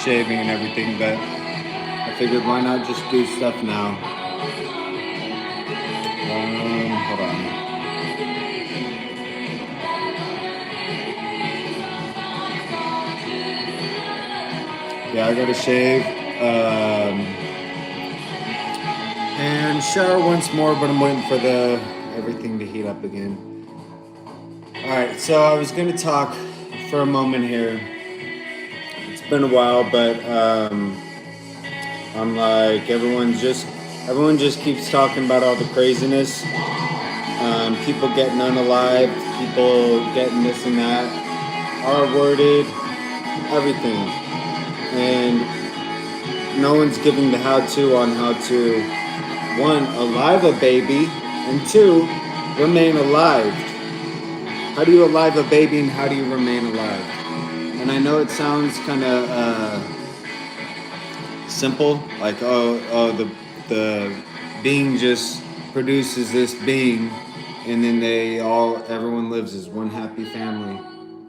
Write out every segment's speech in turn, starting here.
shaving and everything, but I figured why not just do stuff now. Hold on. Yeah, I gotta shave. And shower once more, but I'm waiting for everything to heat up again. All right, so I was gonna talk for a moment here. It's been a while, but I'm like everyone just keeps talking about all the craziness. People getting unalived, people getting this and that, R-worded, everything, and no one's giving the how-to on how to, one, alive a baby, and two, remain alive. How do you alive a baby and how do you remain alive? And I know it sounds kind of simple, like the being just produces this being, and then everyone lives as one happy family.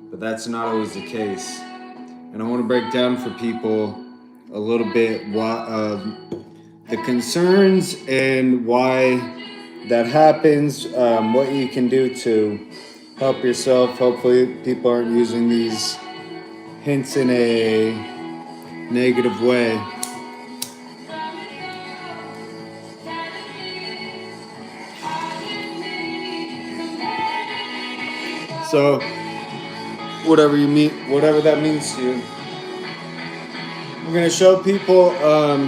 But that's not always the case. And I want to break down for people a little bit the concerns and why that happens, what you can do to help yourself. Hopefully people aren't using these hints in a negative way. So whatever that means to you. I'm going to show people,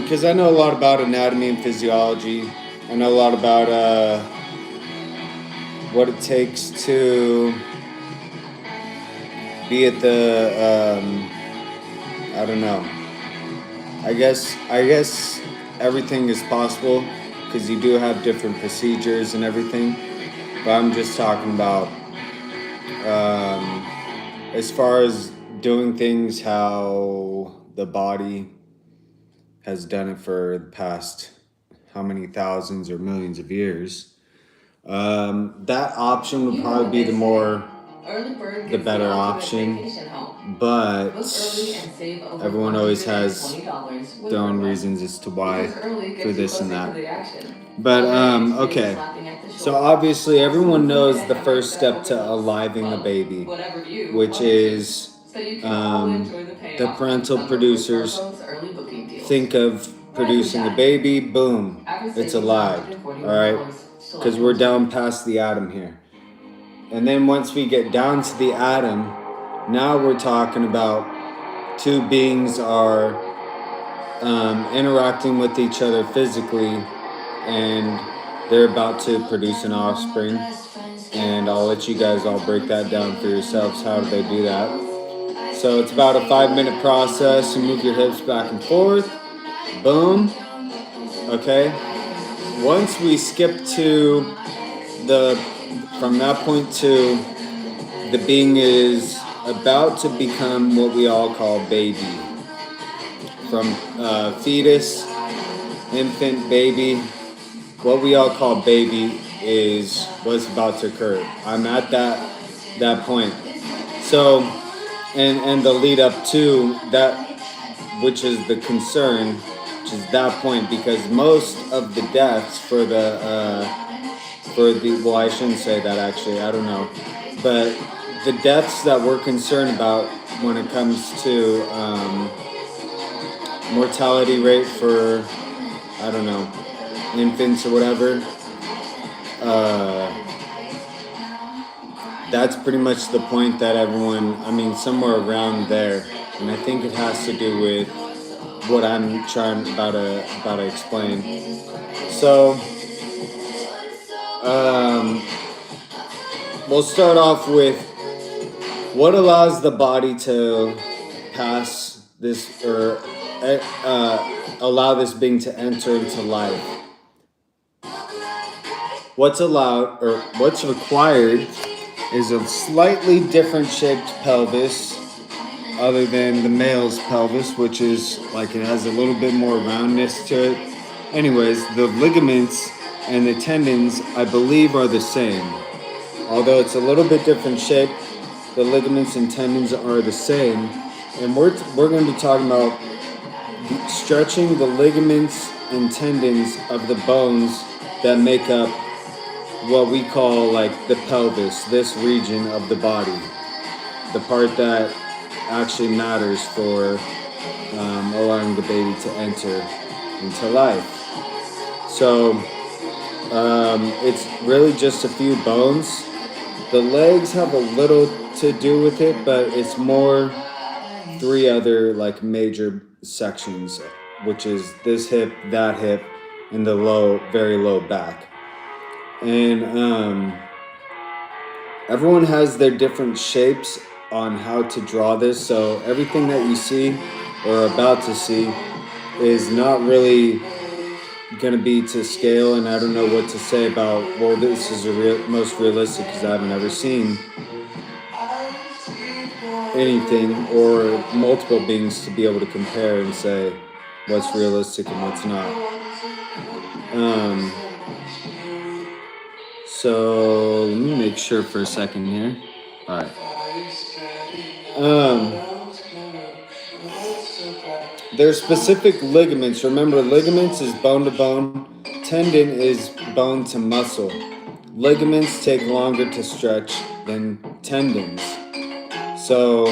because I know a lot about anatomy and physiology. I know a lot about what it takes to be at the, I don't know. I guess everything is possible because you do have different procedures and everything. But I'm just talking about as far as doing things how the body has done it for the past how many thousands or millions of years. That option would probably be the better option, but everyone always has their own reasons as to why for this and that. But okay, so obviously everyone knows the first step to aliving a baby, which is the parental producers think of producing a baby, boom, it's alive, all right? Because we're down past the atom here. And then once we get down to the atom, now we're talking about two beings are interacting with each other physically, and they're about to produce an offspring. And I'll let you guys all break that down for yourselves. How do they do that? So it's about a 5-minute process. You move your hips back and forth. Boom. Okay. Once we skip to from that point to the being is about to become what we all call baby. From fetus, infant, baby, what we all call baby is what's about to occur. I'm at that point. So, and the lead up to that, which is the concern, which is that point, because most of the deaths well, I shouldn't say that actually, I don't know, but the deaths that we're concerned about when it comes to mortality rate for, I don't know, infants or whatever, that's pretty much the point that somewhere around there. And I think it has to do with what I'm about to explain. So, we'll start off with what allows the body to pass this or allow this being to enter into life. What's allowed or what's required is a slightly different shaped pelvis other than the male's pelvis, which is like it has a little bit more roundness to it. Anyways, the ligaments and the tendons, I believe, are the same. Although it's a little bit different shape, the ligaments and tendons are the same. and we're going to be talking about stretching the ligaments and tendons of the bones that make up what we call like the pelvis, this region of the body, the part that actually matters for allowing the baby to enter into life. So it's really just a few bones. The legs have a little to do with it, but it's more three other like major sections, which is this hip, that hip, and the very low back. And everyone has their different shapes on how to draw this. So everything that you see or are about to see is not really going to be to scale, and I don't know what to say about, well, this is the most realistic because I haven't ever seen anything or multiple beings to be able to compare and say what's realistic and what's not. So let me make sure for a second here. All right. There's specific ligaments. Remember, ligaments is bone to bone. Tendon is bone to muscle. Ligaments take longer to stretch than tendons. So,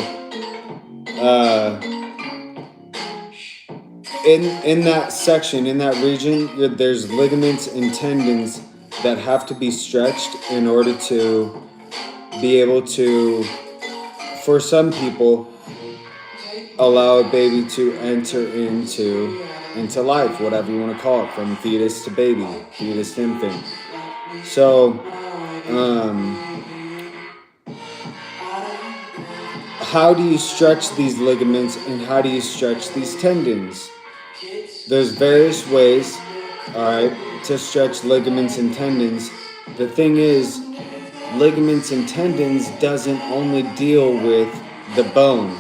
in that section, in that region, there's ligaments and tendons that have to be stretched in order to be able to, for some people, allow a baby to enter into life, whatever you want to call it, from fetus to baby, fetus to infant. So, how do you stretch these ligaments and how do you stretch these tendons? There's various ways, all right, to stretch ligaments and tendons. The thing is, ligaments and tendons doesn't only deal with the bone.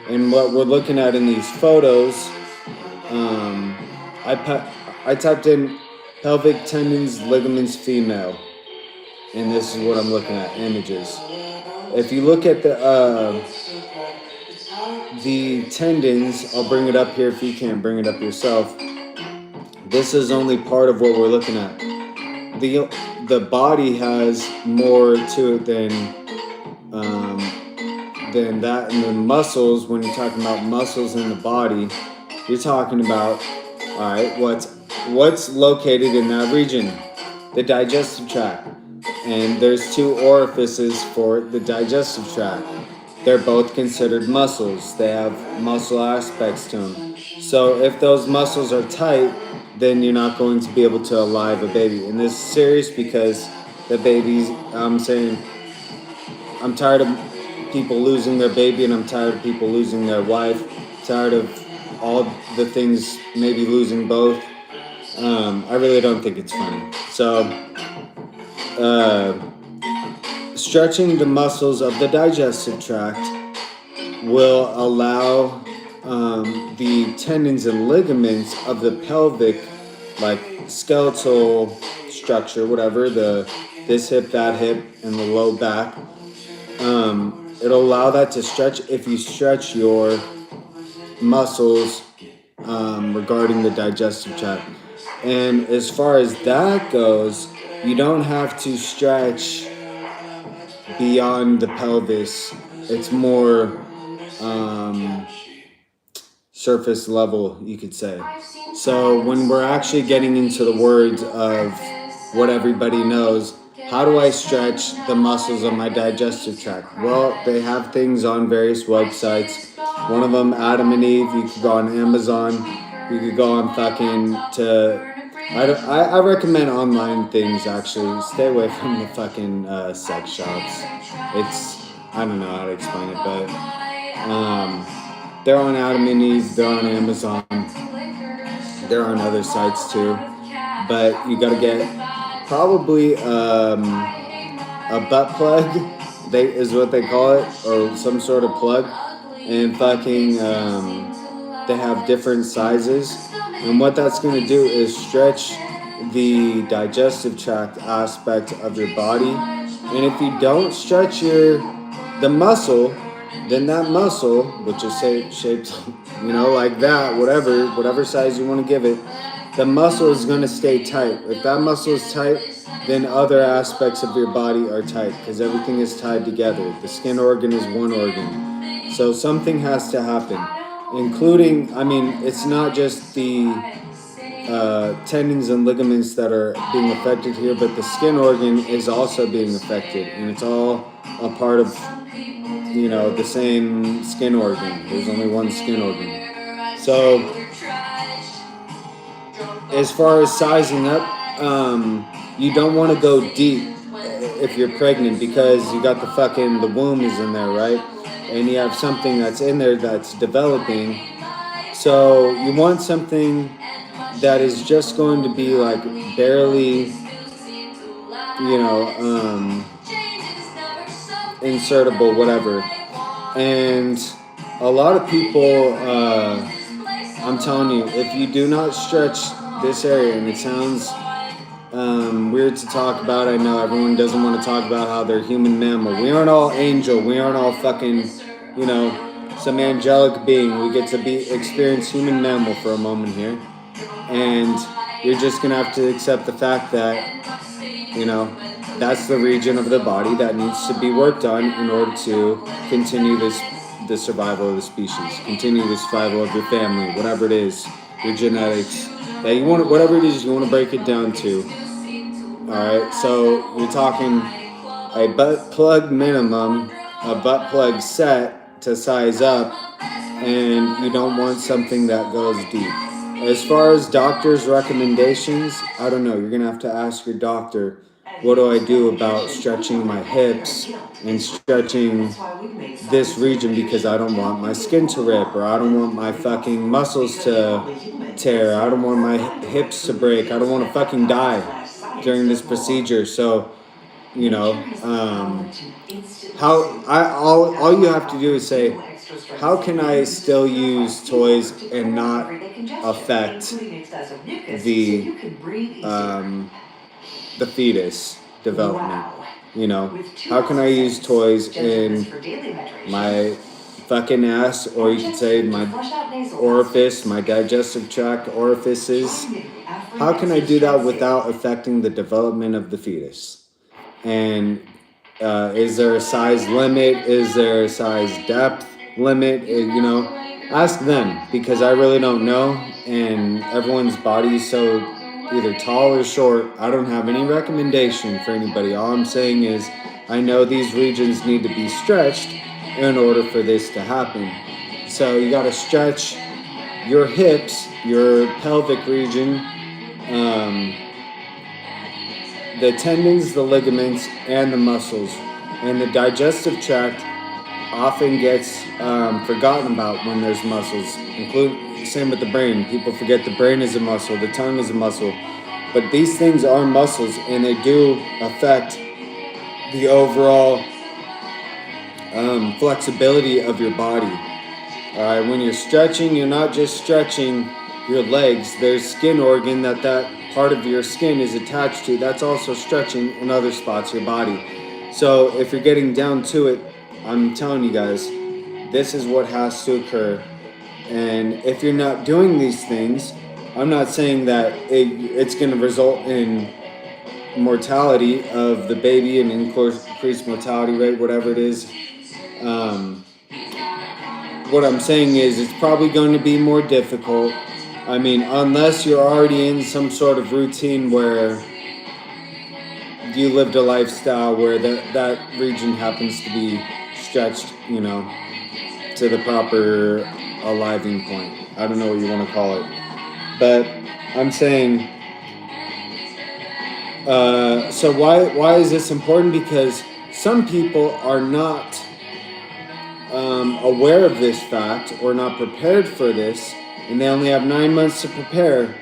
And what we're looking at in these photos, I typed in pelvic tendons, ligaments, female, and this is what I'm looking at, images. If you look at the tendons, I'll bring it up here if you can't bring it up yourself. This is only part of what we're looking at. The body has more to it than that, and the muscles. When you're talking about muscles in the body, you're talking about, all right, what's located in that region? The digestive tract. And there's two orifices for the digestive tract. They're both considered muscles. They have muscle aspects to them. So if those muscles are tight, then you're not going to be able to alive a baby. And this is serious because the babies, I'm saying, I'm tired of people losing their baby, and I'm tired of people losing their wife, tired of all the things, maybe losing both. I really don't think it's funny. So, stretching the muscles of the digestive tract will allow the tendons and ligaments of the pelvic, like skeletal structure, whatever, this hip, that hip, and the low back. It'll allow that to stretch if you stretch your muscles regarding the digestive tract. And as far as that goes, you don't have to stretch beyond the pelvis. It's more surface level, you could say. So when we're actually getting into the words of what everybody knows, how do I stretch the muscles of my digestive tract? Well, they have things on various websites. One of them, Adam and Eve. You could go on Amazon. You could go on I recommend online things, actually. Stay away from the fucking sex shops. I don't know how to explain it, but they're on Adam and Eve. They're on Amazon. They're on other sites too. But you gotta get probably a butt plug, is what they call it, or some sort of plug, and fucking they have different sizes, and what that's going to do is stretch the digestive tract aspect of your body. And if you don't stretch the muscle, then that muscle, which is shaped, like that, whatever size you want to give it, the muscle is going to stay tight. If that muscle is tight, then other aspects of your body are tight because everything is tied together. The skin organ is one organ. So something has to happen, including, it's not just the tendons and ligaments that are being affected here, but the skin organ is also being affected, and it's all a part of the same skin organ. There's only one skin organ. So as far as sizing up, you don't want to go deep if you're pregnant because you got the womb is in there, right? And you have something that's in there that's developing. So you want something that is just going to be like barely, insertable, whatever. And a lot of people, I'm telling you, if you do not stretch this area, and it sounds weird to talk about, I know everyone doesn't want to talk about how they're human mammal. We aren't all angel. We aren't all fucking, some angelic being. We get to experience human mammal for a moment here. And you're just going to have to accept the fact that, that's the region of the body that needs to be worked on in order to continue the survival of the species, continue the survival of your family, whatever it is, your genetics, that you want, whatever it is you want to break it down to. All right, so you're talking a butt plug minimum, a butt plug set to size up, and you don't want something that goes deep. As far as doctor's recommendations, I don't know. You're going to have to ask your doctor, what do I do about stretching my hips and stretching this region because I don't want my skin to rip, or I don't want my fucking muscles to tear, I don't want my hips to break, I don't want to fucking die during this procedure. So, all you have to do is say, how can I still use toys and not affect the fetus development? How can I use toys in my fucking ass, or you could say my orifice, my digestive tract orifices? How can I do that without affecting the development of the fetus? And is there a size limit? Is there a size depth limit? Ask them, because I really don't know, and everyone's body is so either tall or short. I don't have any recommendation for anybody. All I'm saying is I know these regions need to be stretched in order for this to happen. So you got to stretch your hips, your pelvic region, the tendons, the ligaments, and the muscles. And the digestive tract often gets forgotten about when there's muscles. Same with the brain. People forget the brain is a muscle, the tongue is a muscle. But these things are muscles, and they do affect the overall flexibility of your body. All right, when you're stretching, you're not just stretching your legs. There's skin organ that part of your skin is attached to. That's also stretching in other spots of your body. So if you're getting down to it, I'm telling you guys, this is what has to occur. And if you're not doing these things, I'm not saying that it's going to result in mortality of the baby and increased mortality rate, whatever it is. What I'm saying is it's probably going to be more difficult. Unless you're already in some sort of routine where you lived a lifestyle where that region happens to be stretched, to the proper aliving point. I don't know what you want to call it. But I'm saying, so why is this important? Because some people are not aware of this fact or not prepared for this, and they only have 9 months to prepare.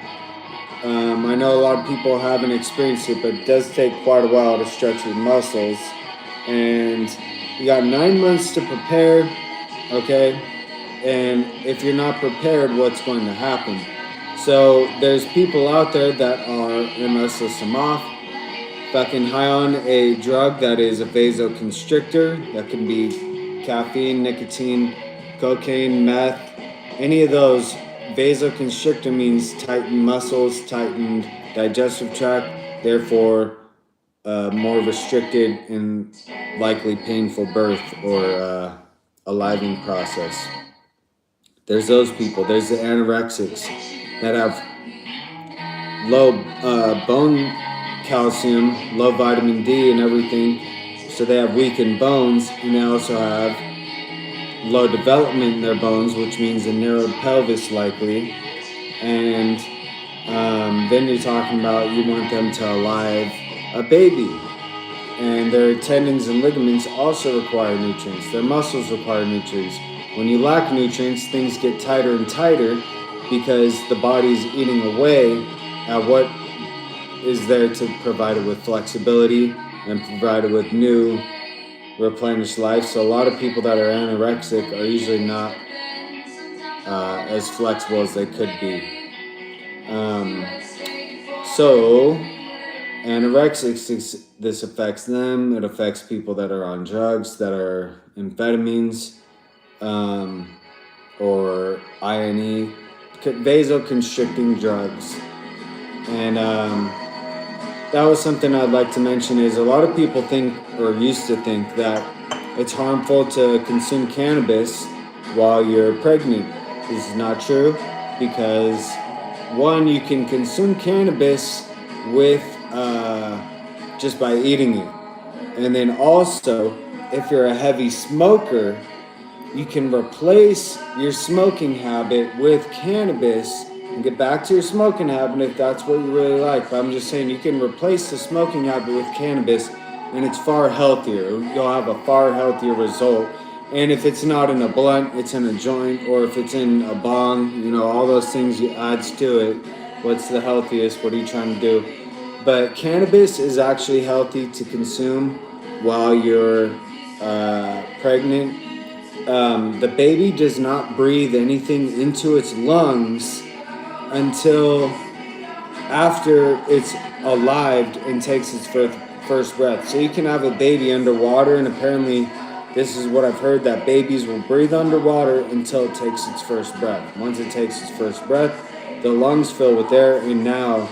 I know a lot of people haven't experienced it, but it does take quite a while to stretch your muscles. And you got 9 months to prepare, okay? And if you're not prepared, what's going to happen? So there's people out there that are, unless list them off, fucking high on a drug that is a vasoconstrictor that can be caffeine, nicotine, cocaine, meth, any of those. Vasoconstrictor means tightened muscles, tightened digestive tract, therefore more restricted and likely painful birth or aliving process. There's those people. There's the anorexics that have low bone calcium, low vitamin D and everything, so they have weakened bones, and they also have low development in their bones, which means a narrowed pelvis likely. And then you're talking about you want them to alive a baby, and their tendons and ligaments also require nutrients. Their muscles require nutrients. When you lack nutrients, things get tighter and tighter because the body's eating away at what is there to provide it with flexibility and provide it with new replenished life. So a lot of people that are anorexic are usually not as flexible as they could be. So anorexics, this affects them. It affects people that are on drugs, that are amphetamines, or INE, vasoconstricting drugs. And that was something I'd like to mention is a lot of people think, or used to think, that it's harmful to consume cannabis while you're pregnant. This is not true, because one, you can consume cannabis with just by eating it. And then also, if you're a heavy smoker, you can replace your smoking habit with cannabis and get back to your smoking habit if that's what you really like. But I'm just saying, you can replace the smoking habit with cannabis, and it's far healthier. You'll have a far healthier result. And if it's not in a blunt, it's in a joint, or if it's in a bong, all those things adds to it. What's the healthiest? What are you trying to do? But cannabis is actually healthy to consume while you're pregnant. The baby does not breathe anything into its lungs until after it's alived and takes its first breath. So you can have a baby underwater, and apparently this is what I've heard, that babies will breathe underwater until it takes its first breath. Once it takes its first breath, the lungs fill with air, and now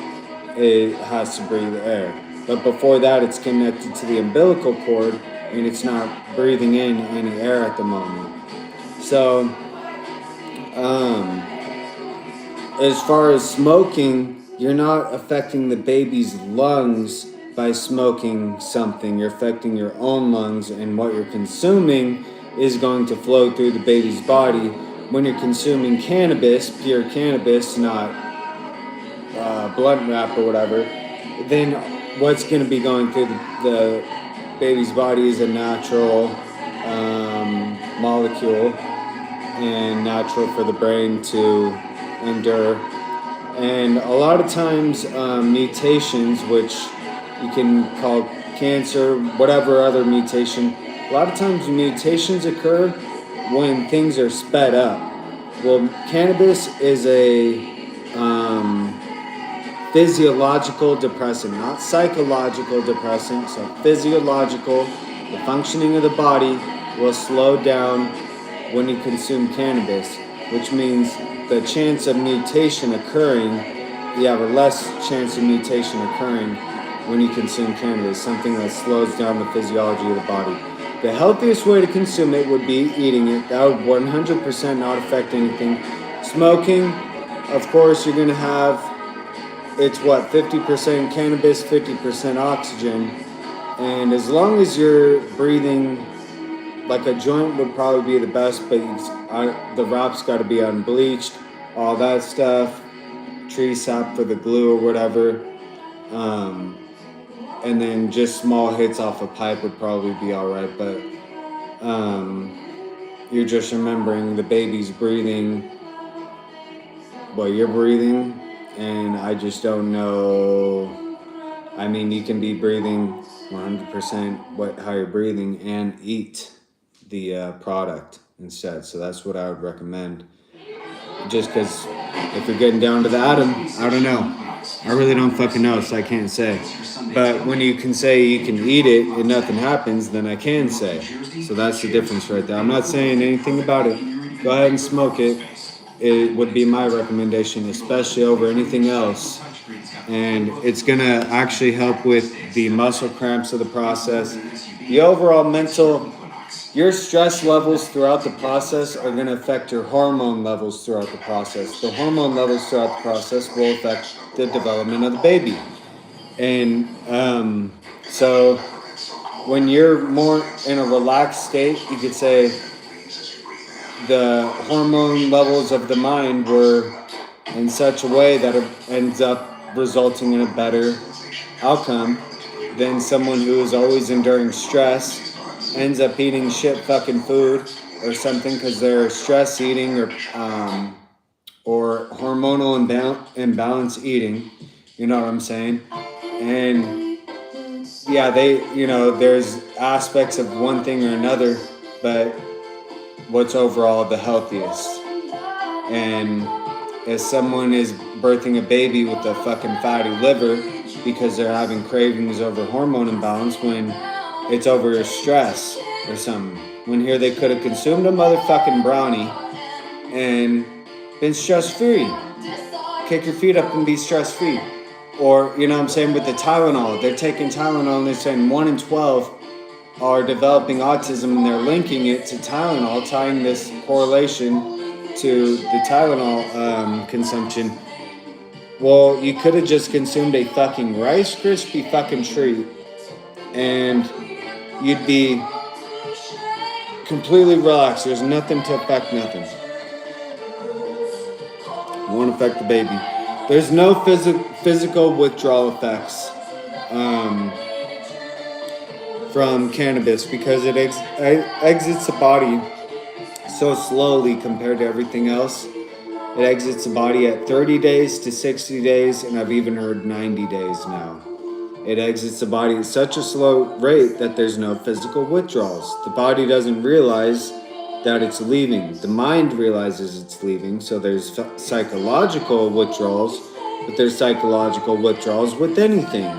it has to breathe air. But before that, it's connected to the umbilical cord, and it's not breathing in any air at the moment. So, as far as smoking, you're not affecting the baby's lungs by smoking something. You're affecting your own lungs, and what you're consuming is going to flow through the baby's body. When you're consuming cannabis, pure cannabis, not blunt wrap or whatever, then what's going to be going through the baby's body is a natural molecule, and natural for the brain to endure. And a lot of times mutations, which you can call cancer, whatever other mutation, a lot of times mutations occur when things are sped up. Well, cannabis is a physiological depressant, not psychological depressant. So physiological, the functioning of the body will slow down when you consume cannabis, which means the chance of mutation occurring, you have a less chance of mutation occurring when you consume cannabis, something that slows down the physiology of the body. The healthiest way to consume it would be eating it. That would 100% not affect anything. Smoking, of course, you're going to have, it's 50% cannabis, 50% oxygen. And as long as you're breathing, like a joint would probably be the best, but the wrap's got to be unbleached, all that stuff, tree sap for the glue or whatever. And then just small hits off a pipe would probably be all right, but you're just remembering the baby's breathing what you're breathing, and I just don't know. I mean, you can be breathing 100% how you're breathing and eat the product instead. So that's what I would recommend. Just because if you're getting down to the atom, I don't know. I really don't fucking know, so I can't say. But when you can say you can eat it and nothing happens, then I can say. So that's the difference right there. I'm not saying anything about it. Go ahead and smoke it. It would be my recommendation, especially over anything else. And it's gonna actually help with the muscle cramps of the process. The overall mental, your stress levels throughout the process are going to affect your hormone levels throughout the process. The hormone levels throughout the process will affect the development of the baby. And so when you're more in a relaxed state, you could say the hormone levels of the mind were in such a way that it ends up resulting in a better outcome than someone who is always enduring stress, ends up eating shit fucking food or something because they're stress eating or hormonal imbalance eating. You know what I'm saying? And yeah, there's aspects of one thing or another, but what's overall the healthiest? And if someone is birthing a baby with a fucking fatty liver because they're having cravings over hormone imbalance when it's over stress or something. When here they could have consumed a motherfucking brownie and been stress free. Kick your feet up and be stress free. Or, you know what I'm saying, with the Tylenol, they're taking Tylenol and they're saying 1 in 12 are developing autism and they're linking it to Tylenol, tying this correlation to the Tylenol consumption. Well, you could have just consumed a fucking Rice Krispie fucking treat and you'd be completely relaxed. There's nothing to affect nothing. It won't affect the baby. There's no physical withdrawal effects from cannabis because it exits the body so slowly compared to everything else. It exits the body at 30 days to 60 days, and I've even heard 90 days now. It exits the body at such a slow rate that there's no physical withdrawals. The body doesn't realize that it's leaving. The mind realizes it's leaving, so there's psychological withdrawals, but there's psychological withdrawals with anything,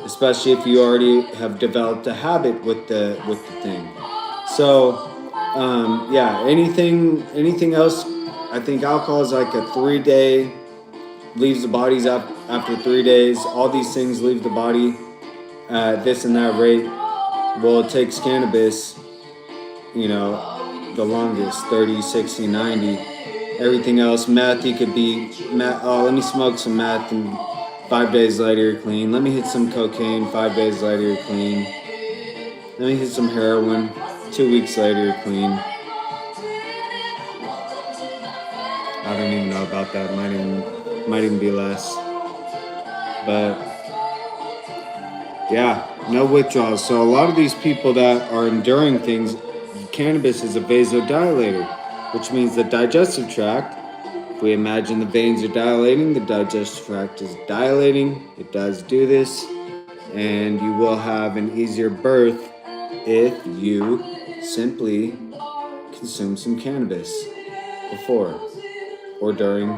especially if you already have developed a habit with the thing. So, anything else, I think alcohol is like a 3-day, leaves the bodies up after 3 days. All these things leave the body at this and that rate. Well, it takes cannabis, the longest, 30, 60, 90. Everything else, meth, you could be, let me smoke some meth and 5 days later you're clean. Let me hit some cocaine, 5 days later you're clean. Let me hit some heroin, 2 weeks later you're clean. I don't even know about that. Might even be less. But yeah, no withdrawals. So a lot of these people that are enduring things, cannabis is a vasodilator, which means the digestive tract, if we imagine the veins are dilating, the digestive tract is dilating. It does do this, and you will have an easier birth if you simply consume some cannabis before or during.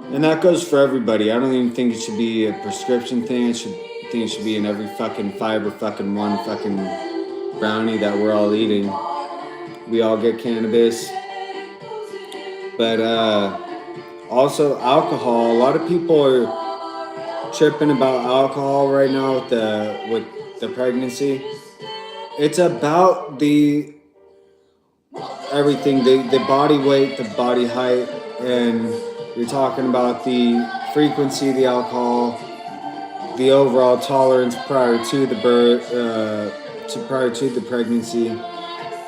And that goes for everybody. I don't even think it should be a prescription thing. I think it should be in every fucking fiber fucking one fucking brownie that we're all eating. We all get cannabis. But also alcohol. A lot of people are tripping about alcohol right now with the pregnancy. It's about the everything, the body weight, the body height, and you're talking about the frequency of the alcohol, the overall tolerance prior to the birth, prior to the pregnancy,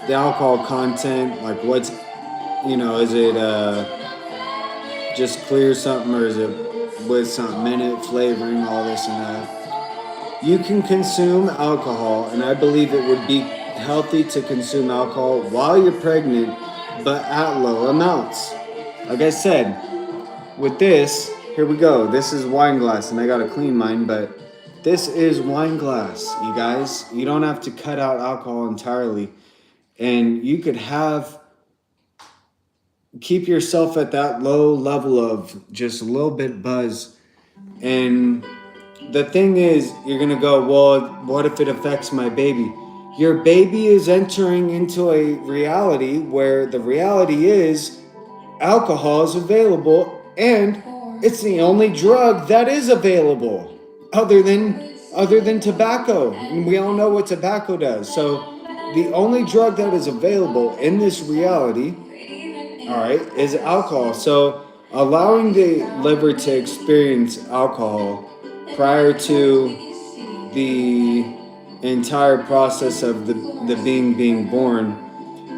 the alcohol content, like what's, is it just clear something or is it with something in it, flavoring, all this and that. You can consume alcohol, and I believe it would be healthy to consume alcohol while you're pregnant, but at low amounts. Like I said, with this, here we go. This is wine glass, and I gotta clean mine, but this is wine glass, you guys. You don't have to cut out alcohol entirely, and you could have keep yourself at that low level of just a little bit buzz. And the thing is, you're gonna go, well, what if it affects my baby? Your baby is entering into a reality where the reality is alcohol is available and it's the only drug that is available other than tobacco. And we all know what tobacco does. So the only drug that is available in this reality, all right, is alcohol. So allowing the liver to experience alcohol prior to the entire process of the being being born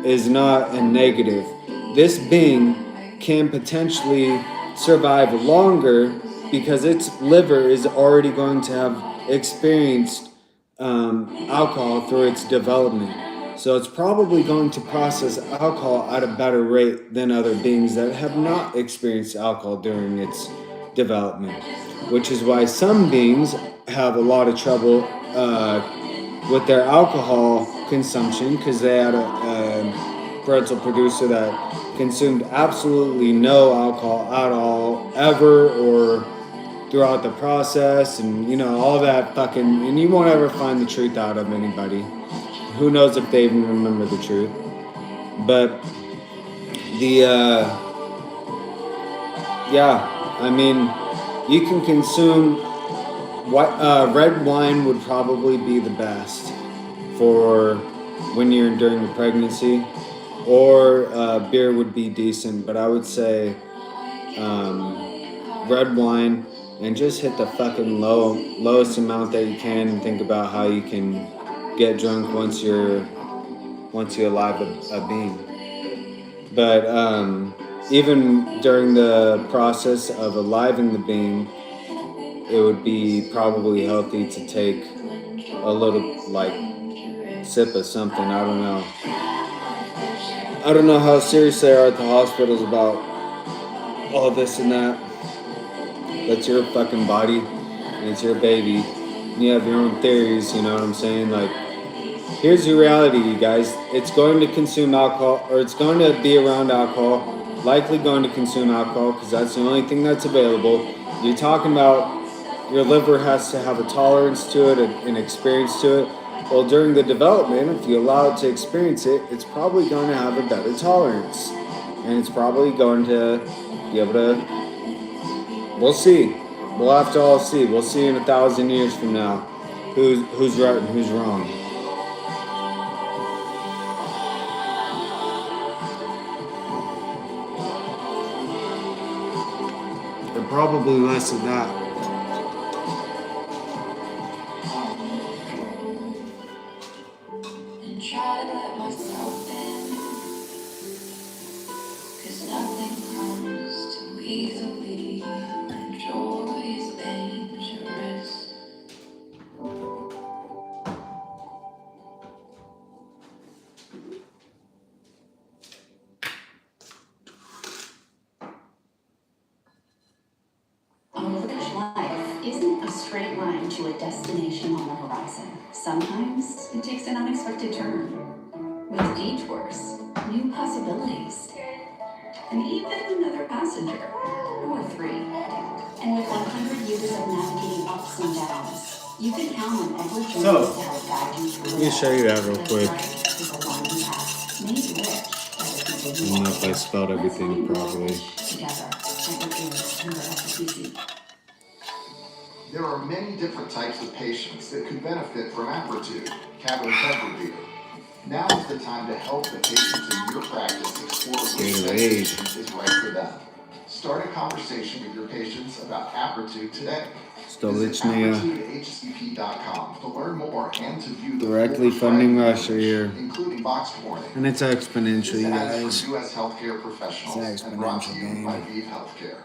is not a negative. This being can potentially survive longer because its liver is already going to have experienced alcohol through its development. So it's probably going to process alcohol at a better rate than other beings that have not experienced alcohol during its development, which is why some beings have a lot of trouble with their alcohol consumption because they had a parental producer that consumed absolutely no alcohol at all ever or throughout the process, and all that fucking, and you won't ever find the truth out of anybody. Who knows if they even remember the truth. But the yeah, I mean, you can consume red wine would probably be the best for when you're during the pregnancy, or beer would be decent, but I would say red wine, and just hit the fucking lowest amount that you can and think about how you can get drunk once you alive a being. But even during the process of aliving the being, it would be probably healthy to take a little sip of something. I don't know how serious they are at the hospitals about all this and that. That's your fucking body, and it's your baby. You have your own theories, you know what I'm saying? Here's the reality, you guys. It's going to consume alcohol, or it's going to be around alcohol, likely going to consume alcohol, because that's the only thing that's available. You're talking about your liver has to have a tolerance to it, an experience to it. Well, during the development, if you allow it to experience it, it's probably going to have a better tolerance. And it's probably going to be able to... We'll see. We'll have to all see. We'll see in 1,000 years from now who's right and who's wrong. Or probably less than that. Isn't a straight line to a destination on the horizon. Sometimes it takes an unexpected turn. With detours, new possibilities, and even another passenger, or 3. And with 100 years of navigating ups and downs, you can count on Edward Jones to help guide you through it. Let me show you that real quick. I don't know if I spelled everything properly. There are many different types of patients that could benefit from Apretude, cabin fever beer. Now is the time to help the patients in your practice explore which medication is right for them. Start a conversation with your patients about Apretude today. Visit ApretudeHCP.com to learn more and to view the directly funding Russia here, including boxed warning. And it's exponential, you guys. This ad is for U.S. healthcare professionals and brought to you by ViiV Healthcare.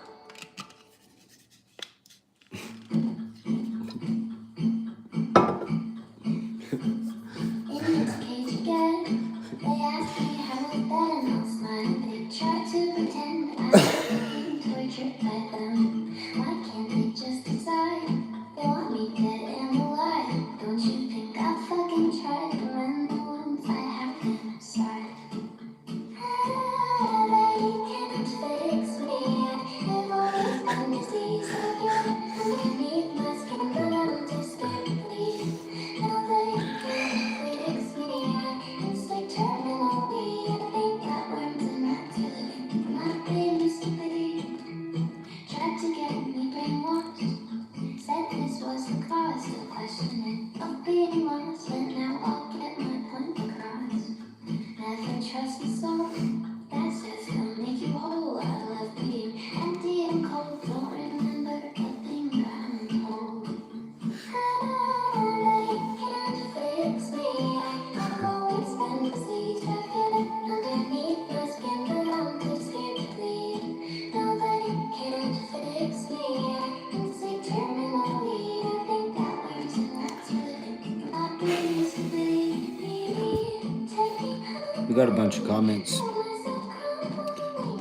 We got a bunch of comments.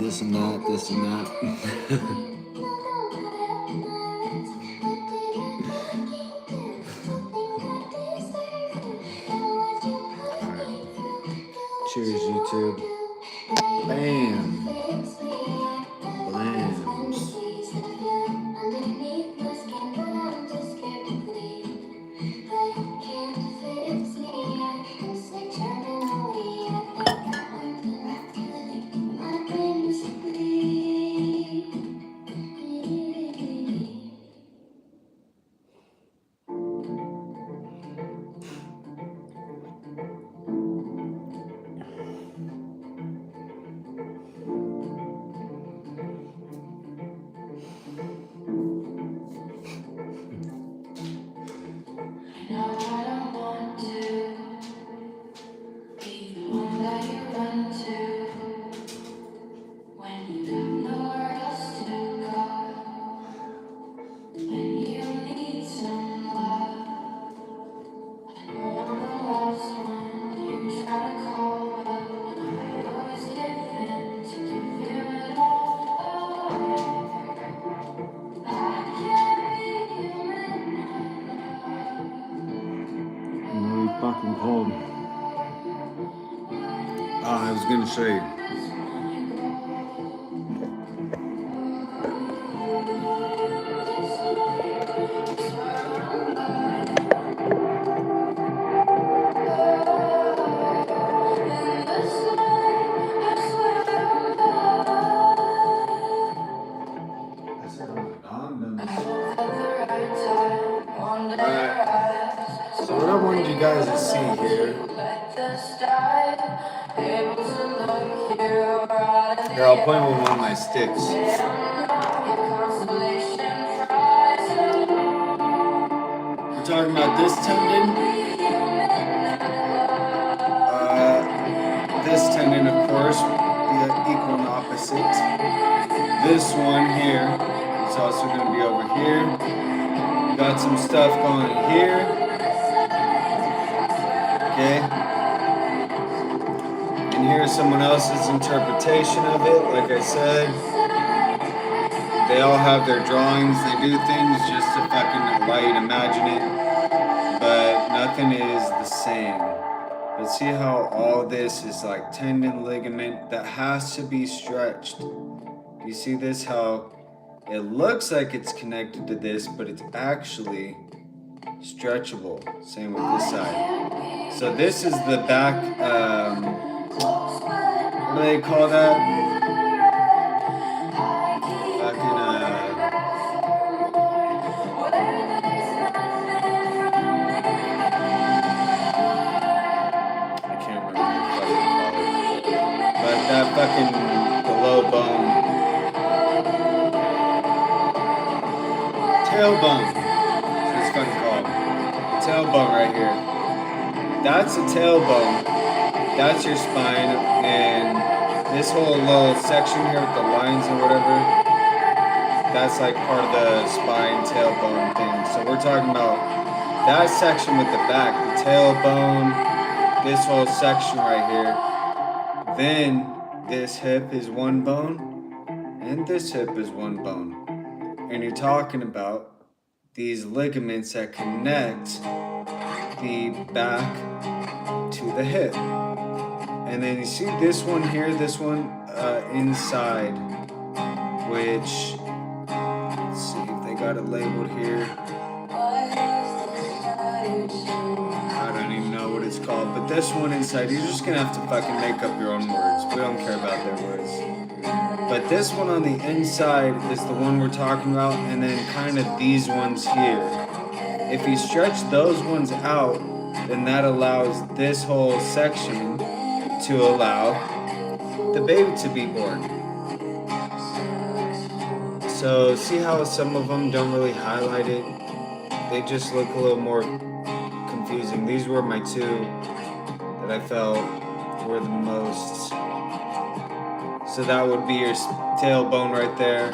This and that, this and that. Cheers, YouTube. Bam. Blams. Fucking cold. I was gonna show you. So what I wanted you guys to see here. Here, I'll point with one of my sticks. We're talking about this tendon. This tendon, of course, the equal and opposite. This one here is also going to be over here. Got some stuff going here. Okay. And here's someone else's interpretation of it. Like I said, they all have their drawings. They do things just to fucking allow you to imagine it. But nothing is the same. But see how all this is like tendon, ligament that has to be stretched. You see this? How it looks like it's connected to this, but it's actually stretchable. Same with this side. So this is the back, what do they call that? That fucking below bone, tailbone, that's what it's fucking called, tailbone right here, that's a tailbone, that's your spine, and this whole little section here with the lines and whatever, that's like part of the spine tailbone thing. So we're talking about that section with the back, the tailbone, this whole section right here, then this hip is one bone, and this hip is one bone. And you're talking about these ligaments that connect the back to the hip. And then you see this one here, this one inside, which, let's see if they got it labeled here. I don't even know what it's called, but this one inside, you're just gonna have to fucking make up your own words. We don't care about their words. But this one on the inside is the one we're talking about, and then kind of these ones here. If you stretch those ones out, then that allows this whole section to allow the baby to be born. So see how some of them don't really highlight it? They just look a little more confusing. These were my two that I felt were the most. So that would be your tailbone right there.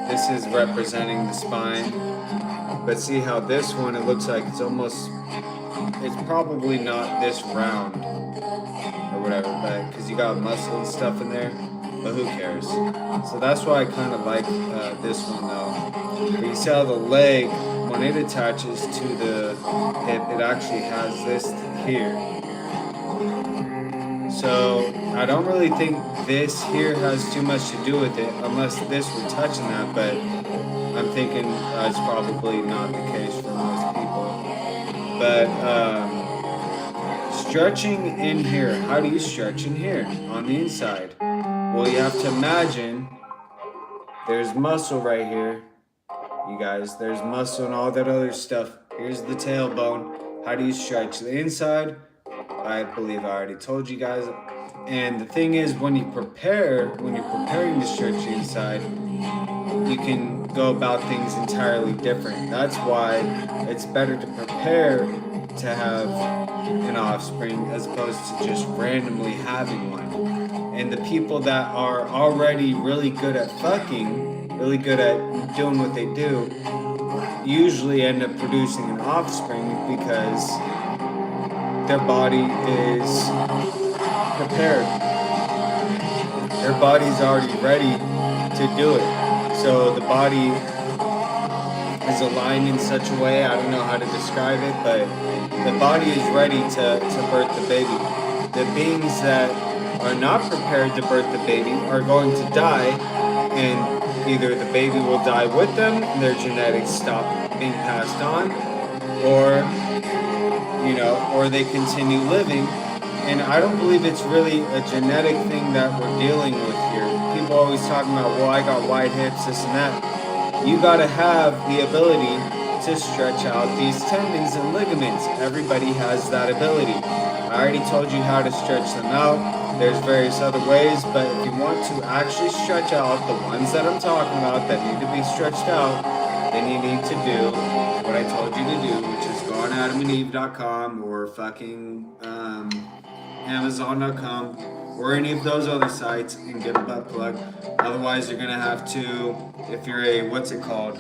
This is representing the spine. But see how this one, it looks like it's almost, it's probably not this round. Or whatever, but because you got muscle and stuff in there, but who cares? So that's why I kind of like this one though. But you see how the leg, when it attaches to the hip, it actually has this here. So I don't really think this here has too much to do with it, unless this were touching that, but I'm thinking it's probably not the case for most people. But stretching in here, how do you stretch in here on the inside? Well, you have to imagine there's muscle right here, you guys. There's muscle and all that other stuff. Here's the tailbone. How do you stretch the inside? I believe I already told you guys. And the thing is, when you're preparing to stretch the inside, you can go about things entirely different. That's why it's better to prepare to have an offspring as opposed to just randomly having one. And the people that are already really good at fucking, really good at doing what they do, usually end up producing an offspring because their body is prepared. Their body's already ready to do it. So the body is aligned in such a way, I don't know how to describe it, but the body is ready to birth the baby. The beings that are not prepared to birth the baby are going to die, and either the baby will die with them, their genetics stop being passed on, or they continue living. And I don't believe it's really a genetic thing that we're dealing with here. People always talking about, well, I got wide hips, this and that. You gotta have the ability to stretch out these tendons and ligaments. Everybody has that ability. I already told you how to stretch them out. There's various other ways, but if you want to actually stretch out the ones that I'm talking about that need to be stretched out, then you need to do what I told you to do, which is go on AdamandEve.com or fucking Amazon.com or any of those other sites and get a butt plug. Otherwise, you're gonna have to, if you're a, what's it called?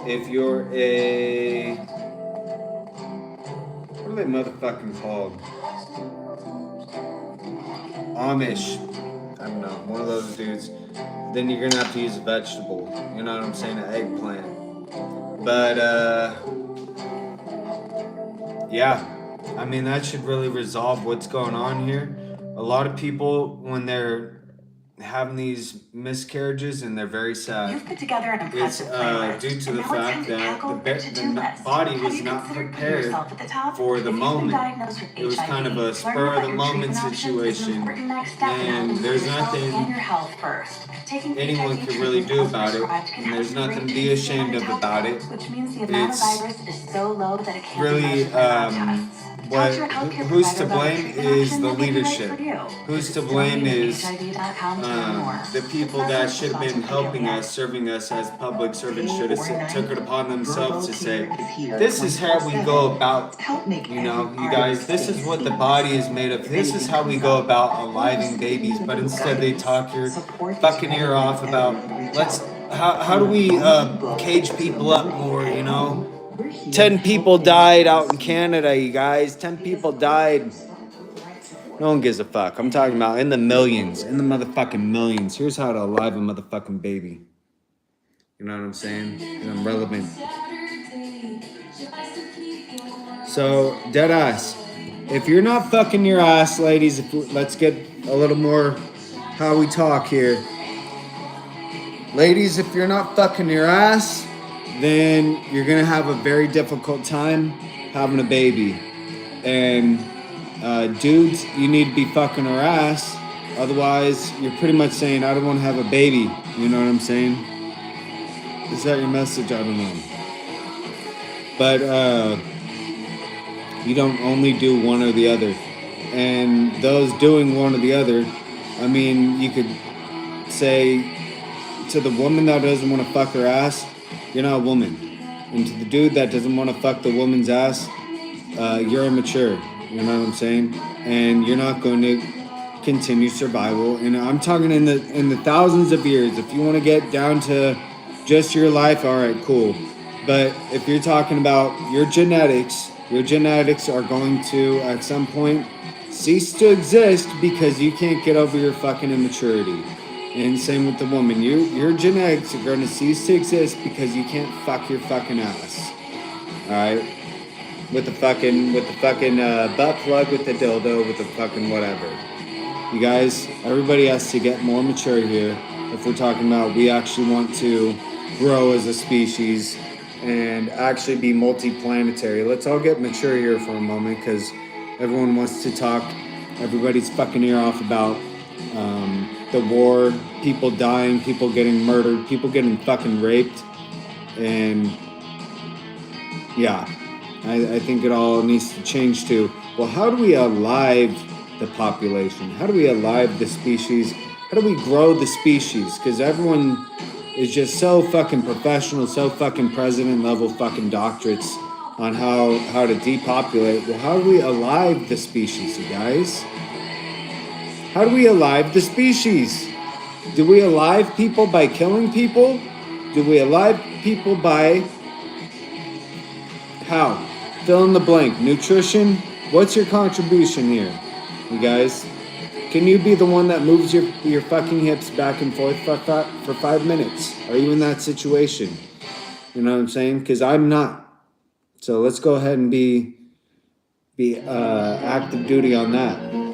If you're a, what are they motherfucking called? Amish, I don't know, one of those dudes. Then you're gonna have to use a vegetable. You know what I'm saying? An eggplant. But yeah. I mean, that should really resolve what's going on here. A lot of people, when they're having these miscarriages, and they're very sad, You've put together an it's impressive playlist, due to and the now it's time fact to that tackle the your to-do list. body Have was you not considered putting prepared yourself at the top? for the If you've been moment. diagnosed with It was kind of HIV, a learning spur about of the your moment treatment options is an situation, important next step in and helping there's yourself nothing and your health first. Taking anyone HIV could really do treatment about it, prescribed can and there's help you nothing to reach be the ashamed of attack about dose, it. which means the amount of It's virus is so low that it can't be really measured by lab tests. what Talk to your healthcare who's to provider about a blame treatment is option the that may be right leadership. for you. Who's to Visit blame is StoneHIV.com to learn more. the people that should have been helping us, serving us as public servants, should have took it upon themselves to say, this is how we go about, you know, you guys, this is what the body is made of, this is how we go about aliving babies. But instead they talk your fucking ear off about, how do we cage people up more, you know? 10 people died out in Canada, you guys. 10 people died. No one gives a fuck. I'm talking about in the millions. In the motherfucking millions. Here's how to alive a motherfucking baby. You know what I'm saying? And I'm relevant. So, dead ass. If you're not fucking your ass, ladies, let's get a little more how we talk here. Ladies, if you're not fucking your ass, then you're gonna have a very difficult time having a baby. And dudes, you need to be fucking our ass. Otherwise, you're pretty much saying, I don't want to have a baby. You know what I'm saying? Is that your message? I don't know. But you don't only do one or the other. And those doing one or the other, I mean, you could say to the woman that doesn't want to fuck her ass, you're not a woman. And to the dude that doesn't want to fuck the woman's ass, you're immature. You know what I'm saying? And you're not going to continue survival. And I'm talking in the thousands of years. If you want to get down to just your life, all right, cool. But if you're talking about your genetics Your genetics are going to, at some point, cease to exist because you can't get over your fucking immaturity. And same with the woman. Your genetics are going to cease to exist because you can't fuck your fucking ass. Alright? With the fucking butt plug, with the dildo, with the fucking whatever. You guys, everybody has to get more mature here. If we're talking about we actually want to grow as a species and actually be multi-planetary. Let's all get mature here for a moment because everyone wants to talk everybody's fucking ear off about the war, people dying, people getting murdered, people getting fucking raped. And yeah, I think it all needs to change to, well, how do we alive the population? How do we alive the species? How do we grow the species? Because everyone is just so fucking professional, so fucking president level fucking doctorates on how to depopulate. Well, how do we alive the species, you guys? How do we alive the species? Do we alive people by killing people? Do we alive people by how? Fill in the blank. Nutrition? What's your contribution here, you guys? Can you be the one that moves your fucking hips back and forth for 5 minutes? Are you in that situation? You know what I'm saying? Because I'm not. So let's go ahead and be active duty on that.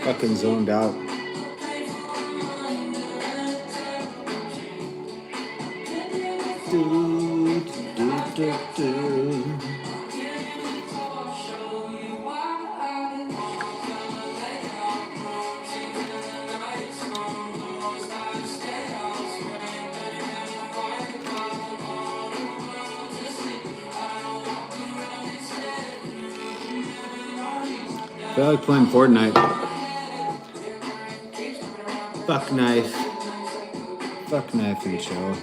Fucking zoned out. I feel like playing Fortnite. Fuck knife. Fuck knife and chill.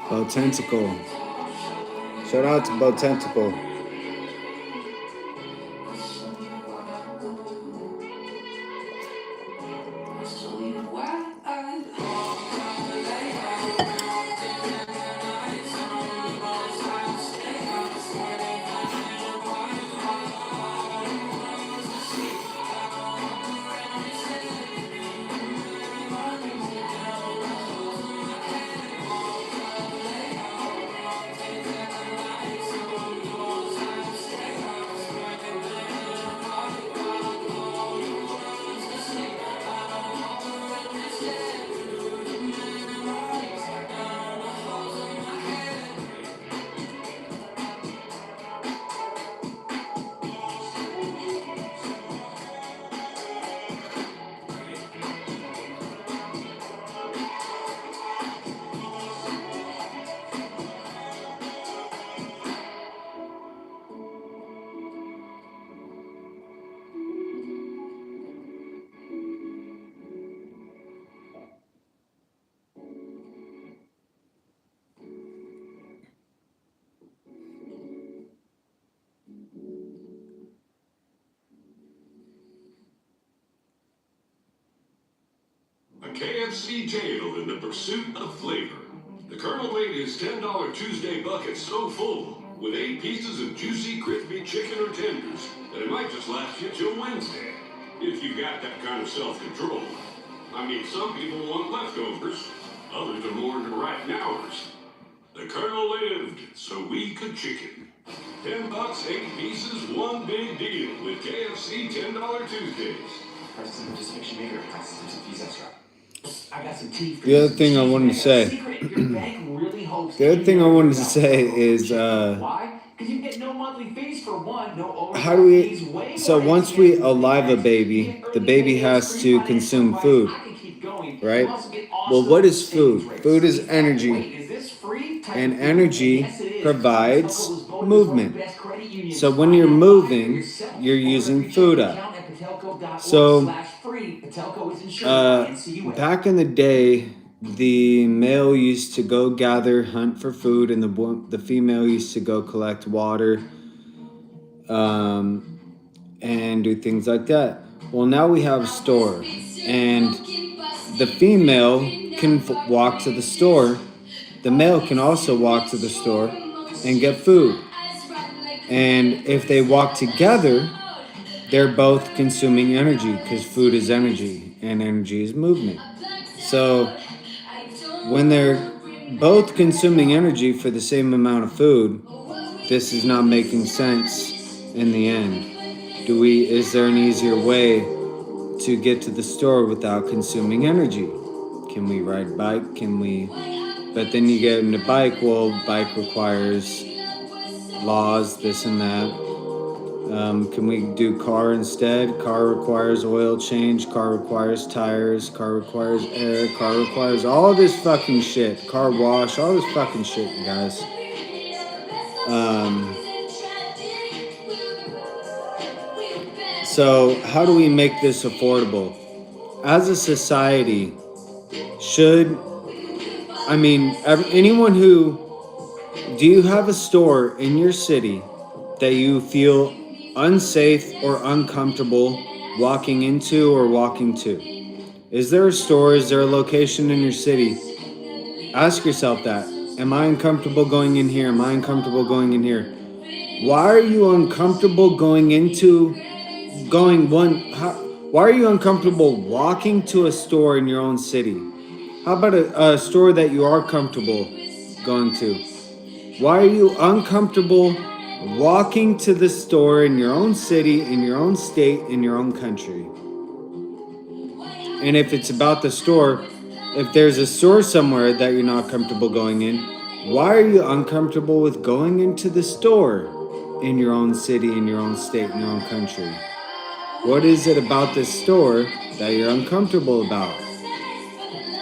Botentacle. Shout out to Botentacle. A KFC tail in the pursuit of flavor. The Colonel made his $10 Tuesday bucket so full, with 8 pieces of juicy, crispy chicken or tenders, that it might just last you till Wednesday. If you've got that kind of self-control. I mean, some people want leftovers, others are more into right nowers. The Colonel lived, so we could chicken. $10, 8 pieces, one big deal with KFC $10 Tuesdays. Prices of participation may vary. Prices and fees extra. I got some tea for The other thing I wanted to say. The other thing I wanted to say is why? Because you get no monthly fees for one, no how do we so once we alive a baby, the baby has to consume food, right? Well, what is food? Food is energy, and energy provides movement. So when you're moving, you're using food up. So back in the day, the male used to go gather, hunt for food, and the female used to go collect water, and do things like that. Well, now we have a store, and the female can walk to the store. The male can also walk to the store and get food. And if they walk together, they're both consuming energy, because food is energy and energy is movement. So when they're both consuming energy for the same amount of food, this is not making sense in the end. Is there an easier way to get to the store without consuming energy? Can we ride bike? But then you get into bike, well, bike requires laws, this and that. Can we do car instead? Car requires oil change, car requires tires, car requires air, car requires all this fucking shit. Car wash, all this fucking shit, you guys. So how do we make this affordable? As a society, do you have a store in your city that you feel unsafe or uncomfortable walking into or walking to? Is there a store? Is there a location in your city? Ask yourself that. Am I uncomfortable going in here? Am I uncomfortable going in here? Why are you uncomfortable why are you uncomfortable walking to a store in your own city? How about a store that you are comfortable going to? Why are you uncomfortable walking to the store in your own city, in your own state, in your own country? And if it's about the store, if there's a store somewhere that you're not comfortable going in, why are you uncomfortable with going into the store in your own city, in your own state, in your own country? What is it about this store that you're uncomfortable about?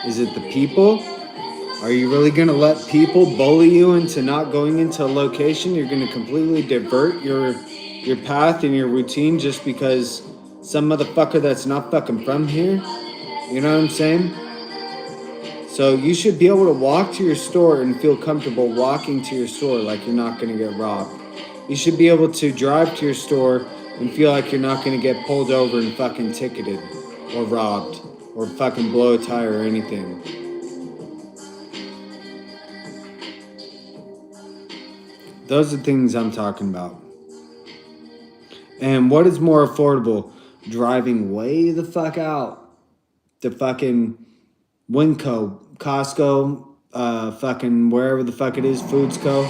Is it the people? Are you really going to let people bully you into not going into a location? You're going to completely divert your path and your routine just because some motherfucker that's not fucking from here? You know what I'm saying? So you should be able to walk to your store and feel comfortable walking to your store like you're not going to get robbed. You should be able to drive to your store and feel like you're not going to get pulled over and fucking ticketed or robbed or fucking blow a tire or anything. Those are things I'm talking about. And what is more affordable? Driving way the fuck out to fucking Winco, Costco, fucking wherever the fuck it is, Foods Co.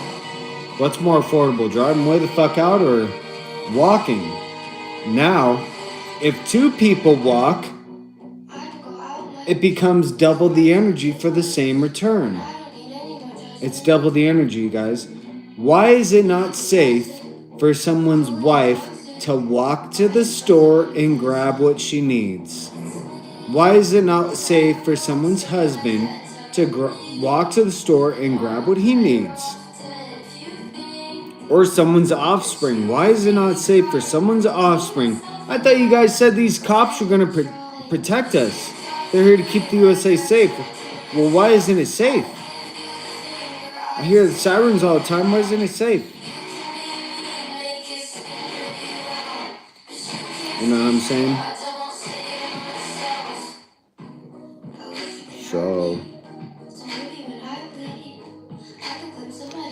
What's more affordable? Driving way the fuck out or walking? Now, if two people walk, it becomes double the energy for the same return. It's double the energy, guys. Why is it not safe for someone's wife to walk to the store and grab what she needs? Why is it not safe for someone's husband to walk to the store and grab what he needs? Or someone's offspring. Why is it not safe for someone's offspring? I thought you guys said these cops were going to protect us. They're here to keep the USA safe. Well, why isn't it safe? I hear the sirens all the time. Why isn't it safe? You know what I'm saying? So,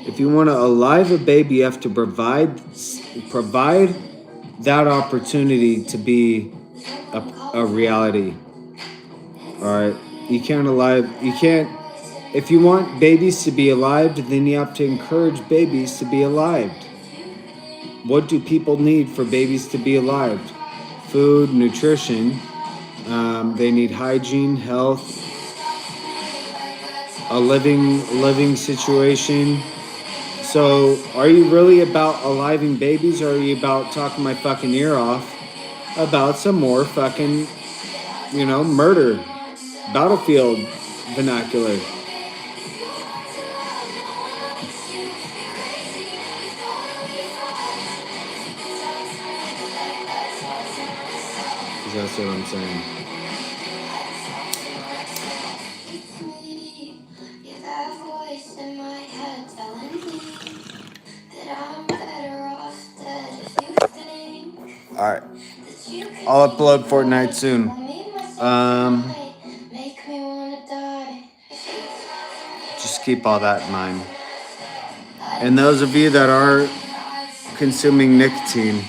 if you want to alive a baby, you have to provide that opportunity to be a reality. All right, you can't. If you want babies to be alive, then you have to encourage babies to be alive. What do people need for babies to be alive? Food, nutrition. They need hygiene, health, a living situation. So, are you really about aliving babies, or are you about talking my fucking ear off about some more fucking, murder, battlefield vernacular? That's what I'm saying. Alright. I'll upload Fortnite soon. Just keep all that in mind. And those of you that are consuming nicotine,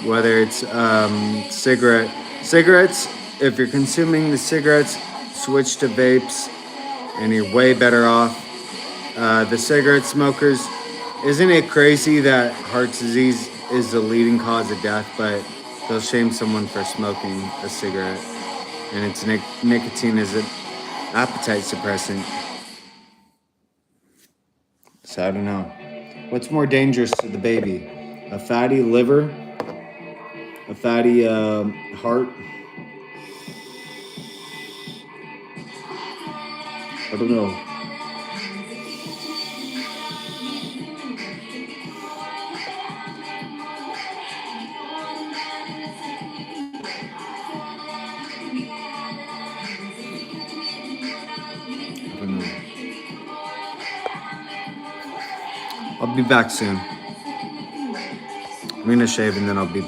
whether it's cigarettes, if you're consuming the cigarettes, switch to vapes and you're way better off. The cigarette smokers, isn't it crazy that heart disease is the leading cause of death, but they'll shame someone for smoking a cigarette, and it's nicotine is an appetite suppressant. So I don't know. What's more dangerous to the baby? A fatty liver? A fatty heart? I don't know. I'll be back soon. I'm gonna shave and then I'll be back.